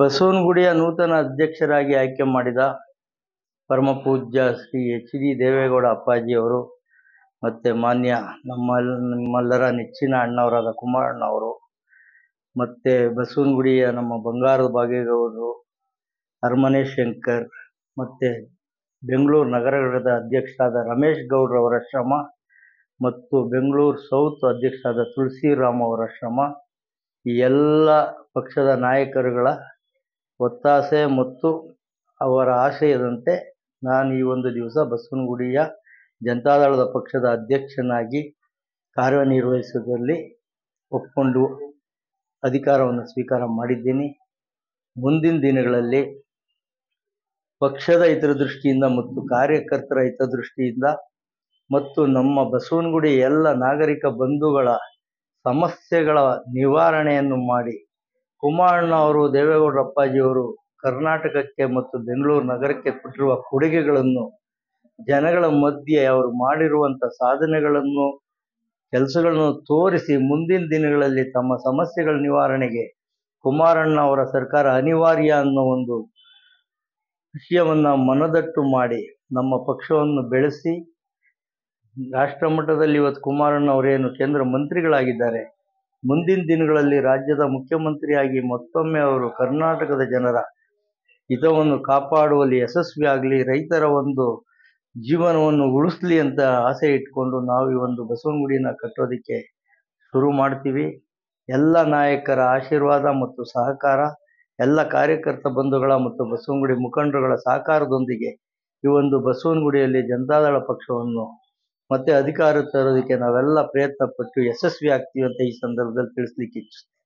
ಬಸವನಗುಡಿಯ ನೂತನ ಅಧ್ಯಕ್ಷರಾಗಿ ಆಯ್ಕೆ ಮಾಡಿದ ಪರಮ ಪೂಜ್ಯ ಶ್ರೀ ಎಚ್ ಡಿ ದೇವೇಗೌಡ ಅಪ್ಪಾಜಿಯವರು ಮತ್ತು ಮಾನ್ಯ ನಮ್ಮೆಲ್ಲರ ನೆಚ್ಚಿನ ಅಣ್ಣವರಾದ ಕುಮಾರಣ್ಣ ಅವರು ಮತ್ತು ಬಸವನಗುಡಿಯ ನಮ್ಮ ಬಂಗಾರದ ಬಾಗೇಗೌಡರು, ಅರಮನೆ ಶಂಕರ್ ಮತ್ತು ಬೆಂಗಳೂರು ನಗರದ ಅಧ್ಯಕ್ಷರಾದ ರಮೇಶ್ ಗೌಡ್ರವರ ಶ್ರಮ ಮತ್ತು ಬೆಂಗಳೂರು ಸೌತ್ ಅಧ್ಯಕ್ಷರಾದ ತುಳಸಿರಾಮ್ ಅವರ ಶ್ರಮ, ಈ ಎಲ್ಲ ಪಕ್ಷದ ನಾಯಕರುಗಳ ಒತ್ತಾಸೆ ಮತ್ತು ಅವರ ಆಶಯದಂತೆ ನಾನು ಈ ಒಂದು ದಿವಸ ಬಸವನಗುಡಿಯ ಜನತಾದಳದ ಪಕ್ಷದ ಅಧ್ಯಕ್ಷನಾಗಿ ಕಾರ್ಯನಿರ್ವಹಿಸುವುದರಲ್ಲಿ ಒಪ್ಪಿಕೊಂಡು ಅಧಿಕಾರವನ್ನು ಸ್ವೀಕಾರ ಮಾಡಿದ್ದೀನಿ. ಮುಂದಿನ ದಿನಗಳಲ್ಲಿ ಪಕ್ಷದ ಹಿತದೃಷ್ಟಿಯಿಂದ ಮತ್ತು ಕಾರ್ಯಕರ್ತರ ಹಿತದೃಷ್ಟಿಯಿಂದ ಮತ್ತು ನಮ್ಮ ಬಸವನಗುಡಿ ಎಲ್ಲ ನಾಗರಿಕ ಬಂಧುಗಳ ಸಮಸ್ಯೆಗಳ ನಿವಾರಣೆಯನ್ನು ಮಾಡಿ, ಕುಮಾರಣ್ಣ ಅವರು, ದೇವೇಗೌಡರ ಅಪ್ಪಾಜಿಯವರು ಕರ್ನಾಟಕಕ್ಕೆ ಮತ್ತು ಬೆಂಗಳೂರು ನಗರಕ್ಕೆ ಕೊಟ್ಟಿರುವ ಕೊಡುಗೆಗಳನ್ನು, ಜನಗಳ ಮಧ್ಯೆ ಅವರು ಮಾಡಿರುವಂಥ ಸಾಧನೆಗಳನ್ನು, ಕೆಲಸಗಳನ್ನು ತೋರಿಸಿ ಮುಂದಿನ ದಿನಗಳಲ್ಲಿ ತಮ್ಮ ಸಮಸ್ಯೆಗಳ ನಿವಾರಣೆಗೆ ಕುಮಾರಣ್ಣ ಅವರ ಸರ್ಕಾರ ಅನಿವಾರ್ಯ ಅನ್ನೋ ಒಂದು ವಿಷಯವನ್ನು ಮನದಟ್ಟು ಮಾಡಿ ನಮ್ಮ ಪಕ್ಷವನ್ನು ಬೆಳೆಸಿ ರಾಷ್ಟ್ರ ಮಟ್ಟದಲ್ಲಿ ಇವತ್ತು ಕುಮಾರಣ್ಣ ಅವರೇನು ಕೇಂದ್ರ ಮಂತ್ರಿಗಳಾಗಿದ್ದಾರೆ, ಮುಂದಿನ ದಿನಗಳಲ್ಲಿ ರಾಜ್ಯದ ಮುಖ್ಯಮಂತ್ರಿಯಾಗಿ ಮತ್ತೊಮ್ಮೆ ಅವರು ಕರ್ನಾಟಕದ ಜನರ ಹಿತವನ್ನು ಕಾಪಾಡುವಲ್ಲಿ ಯಶಸ್ವಿ ಆಗಲಿ, ರೈತರ ಒಂದು ಜೀವನವನ್ನು ಉಳಿಸ್ಲಿ ಅಂತ ಆಸೆ ಇಟ್ಕೊಂಡು ನಾವು ಈ ಒಂದು ಬಸವನಗುಡಿನ ಕಟ್ಟೋದಕ್ಕೆ ಶುರು ಮಾಡ್ತೀವಿ. ಎಲ್ಲ ನಾಯಕರ ಆಶೀರ್ವಾದ ಮತ್ತು ಸಹಕಾರ, ಎಲ್ಲ ಕಾರ್ಯಕರ್ತ ಬಂಧುಗಳ ಮತ್ತು ಬಸವನಗುಡಿ ಮುಖಂಡರುಗಳ ಸಹಕಾರದೊಂದಿಗೆ ಈ ಒಂದು ಬಸವನಗುಡಿಯಲ್ಲಿ ಜನತಾದಳ ಪಕ್ಷವನ್ನು ಮತ್ತೆ ಅಧಿಕಾರ ತರೋದಕ್ಕೆ ನಾವೆಲ್ಲ ಪ್ರಯತ್ನ ಪಟ್ಟು ಯಶಸ್ವಿ ಆಗ್ತೀವಿ ಅಂತ ಈ ಸಂದರ್ಭದಲ್ಲಿ ತಿಳಿಸ್ಲಿಕ್ಕೆ ಇಚ್ಛಿಸ್ತೀನಿ.